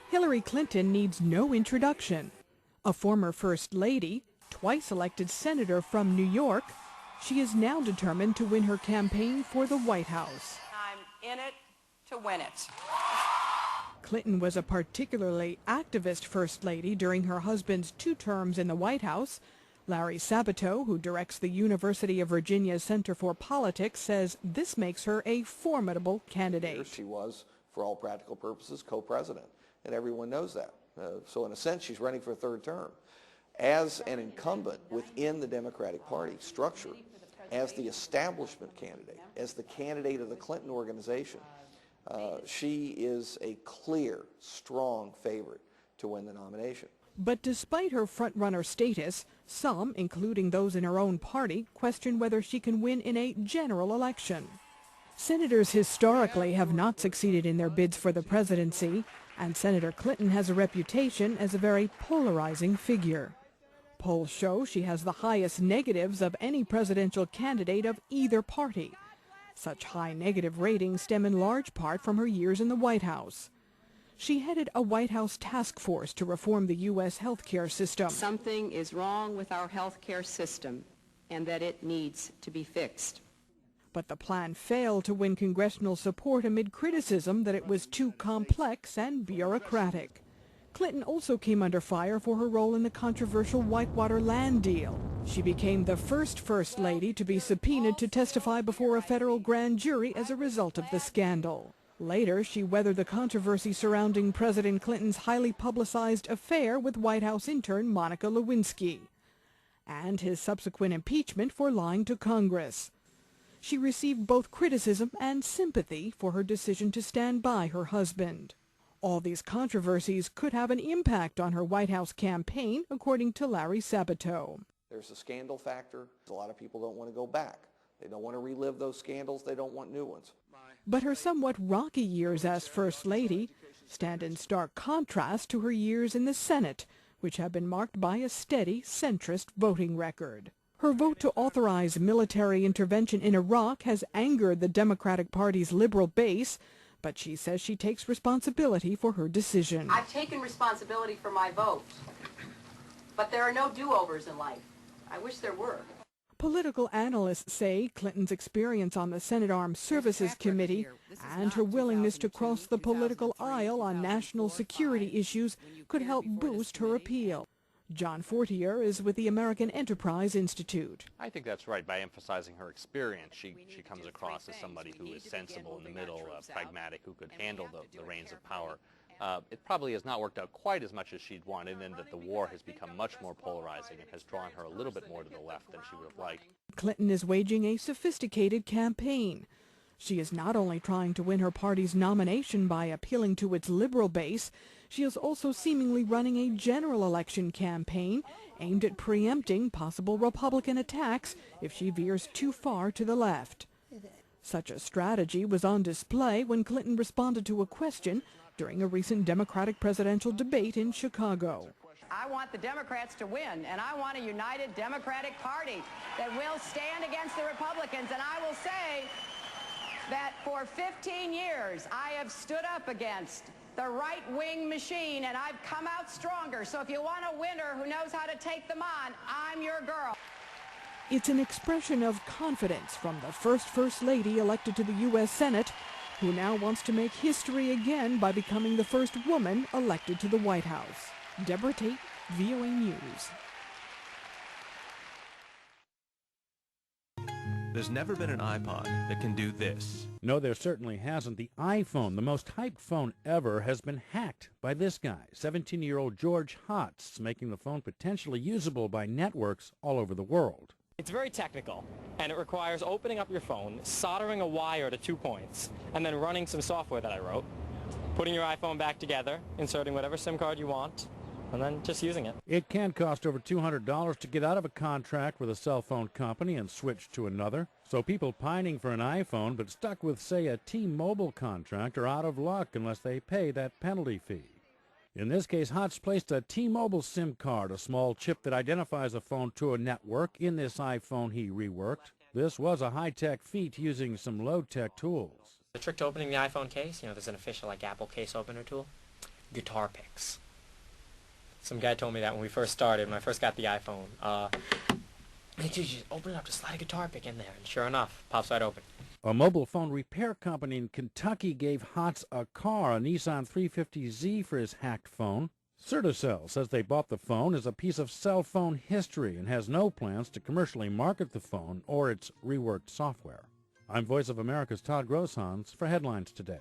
Hillary Clinton needs no introduction. A former First Lady, twice elected senator from New York, she is now determined to win her campaign for the White House. I'm in it to win it. Clinton was a particularly activist First Lady during her husband's 2 terms in the White House. Larry Sabato, who directs the University of Virginia's Center for Politics, says this makes her a formidable candidate. She was, for all practical purposes, co-president, and everyone knows that. So in a sense, she's running for a 3rd term. As an incumbent within the Democratic Party structure, as the establishment candidate, as the candidate of the Clinton organization, she is a clear, strong favorite to win the nomination. But despite her front-runner status, some, including those in her own party, question whether she can win in a general election. Senators historically have not succeeded in their bids for the presidency, and Senator Clinton has a reputation as a very polarizing figure. Polls show she has the highest negatives of any presidential candidate of either party. Such high negative ratings stem in large part from her years in the White House. She headed a White House task force to reform the U.S. health care system. Something is wrong with our health care system and that it needs to be fixed. But the plan failed to win congressional support amid criticism that it was too complex and bureaucratic. Clinton also came under fire for her role in the controversial Whitewater land deal. She became the first First Lady to be subpoenaed to testify before a federal grand jury as a result of the scandal. Later, she weathered the controversy surrounding President Clinton's highly publicized affair with White House intern Monica Lewinsky, and his subsequent impeachment for lying to Congress. She received both criticism and sympathy for her decision to stand by her husband. All these controversies could have an impact on her White House campaign, according to Larry Sabato. There's a scandal factor. A lot of people don't want to go back. They don't want to relive those scandals. They don't want new ones. But her somewhat rocky years as First Lady stand in stark contrast to her years in the Senate, which have been marked by a steady centrist voting record. Her vote to authorize military intervention in Iraq has angered the Democratic Party's liberal base, but she says she takes responsibility for her decision. I've taken responsibility for my vote, but there are no do-overs in life. I wish there were. Political analysts say Clinton's experience on the Senate Armed Services Committee and her willingness to cross the political aisle on national security issues could help boost her appeal. John Fortier is with the American Enterprise Institute. I think that's right. By emphasizing her experience, she comes across as somebody who is sensible in the middle, pragmatic, who could handle the reins of power. It probably has not worked out quite as much as she'd wanted, and that the war has become much more polarizing and has drawn her a little bit more to the left than she would have liked. Clinton is waging a sophisticated campaign. She is not only trying to win her party's nomination by appealing to its liberal base, she is also seemingly running a general election campaign aimed at preempting possible Republican attacks if she veers too far to the left. Such a strategy was on display when Clinton responded to a question during a recent Democratic presidential debate in Chicago. I want the Democrats to win, and I want a united Democratic Party that will stand against the Republicans. And I will say that for 15 years, I have stood up against the right-wing machine, and I've come out stronger. So if you want a winner who knows how to take them on, I'm your girl. It's an expression of confidence from the First Lady elected to the U.S. Senate, who now wants to make history again by becoming the first woman elected to the White House. Deborah Tate, VOA News. There's never been an iPod that can do this. No, there certainly hasn't. The iPhone, the most hyped phone ever, has been hacked by this guy, 17-year-old George Hotz, making the phone potentially usable by networks all over the world. It's very technical, and it requires opening up your phone, soldering a wire to 2 points, and then running some software that I wrote, putting your iPhone back together, inserting whatever SIM card you want, and then just using it. It can cost over $200 to get out of a contract with a cell phone company and switch to another. So people pining for an iPhone but stuck with, say, a T-Mobile contract are out of luck unless they pay that penalty fee. In this case, Hotz placed a T-Mobile SIM card, a small chip that identifies a phone to a network, in this iPhone he reworked. This was a high-tech feat using some low-tech tools. The trick to opening the iPhone case, there's an official Apple case opener tool. guitar picks. Some guy told me that when we first started, when I first got the iPhone. Hey, dude, you just open it up, just slide a guitar pick in there, and sure enough, pops right open. A mobile phone repair company in Kentucky gave Hotz a car, a Nissan 350Z, for his hacked phone. Certicell says they bought the phone as a piece of cell phone history and has no plans to commercially market the phone or its reworked software. I'm Voice of America's Todd Grosshans for Headlines Today.